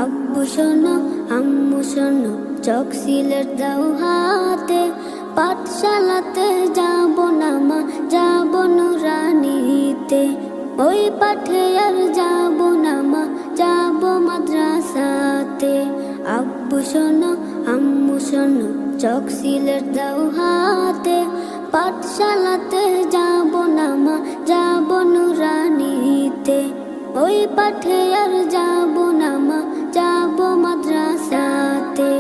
আব্বু শোনো আম্মু শোনো, চক সিলেট দাও হাতে, পাঠশালাতে যাব না মা, যাব নুরানিতে। ওই পাঠে আর যাব না মা, যাব মাদ্রাসাতে। আব্বু শোনো আম্মু শোনো, চক সিলেট দাও হাতে, পাঠশালাতে যাব না মা, যাব নুরানিতে। ওই পাঠে আর যাব না মা, যাব মাদ্রাসাতে।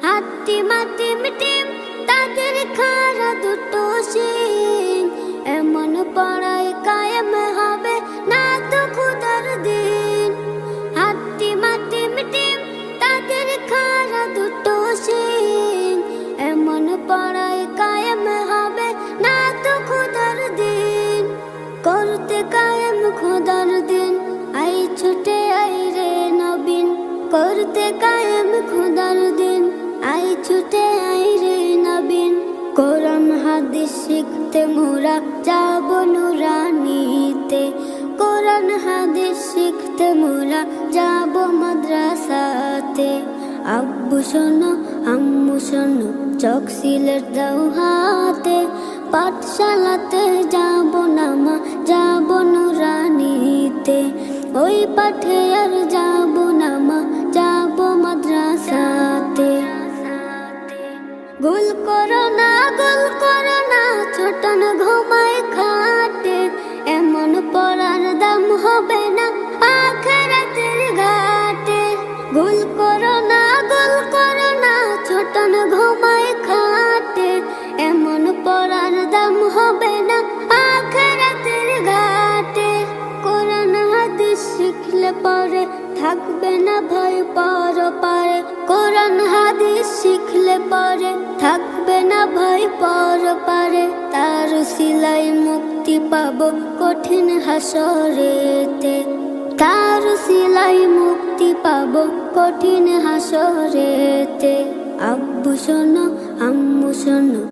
হাতিম হাতিম টিম তাদের খাড়া দুটো শিং, এমন পড়াই কায়েম হবে না তো খুদার দিন। হাতিম হাতিম টিম তাদের খাড়া দুটো শিং, এমন পড়াই কায়েম হবে না তো খুদার দিন। করতে কায়েম খোদার দিন, আই ছুটে আই রে নবীন। করতে কায়েম খোদার দিন, আই ছুটে আই রে নবীন। কোরআন হাদিস শিখতে মোরা যাব নুরানিতে। কোরআন হাদিস শিখতে মোরা যাব মাদ্রাসাতে। আব্বু শোনো আম্মু শোনো, চক সিলেট দাও হাতে, পাঠশালাতে যাব না মা, যাব নুরানিতে। ওই পাঠে আর যাব না মা, যাব মাদ্রাসাতে। গোল করো না ছোটন ঘুমায় খাটে, এমন পড়ার দাম হবে না আখিরাতের ঘাটে। গোল করো না ছোটন ঘুমায় খাটে, এমন পড়ার দাম হবে না আখিরাতের ঘাটে। কোরআন হাদিস শিখলে পরে থাকবে না ভয় পরপারে। কোরআন হাদিস শিখলে পরে থাকবে না ভয় পরপারে। তার সিলাই মুক্তি পাবো কঠিন হাসরেতে। তার সিলাই মুক্তি পাবো কঠিন হাসরেতে। আব্বু শোনো আম্মু শোনো,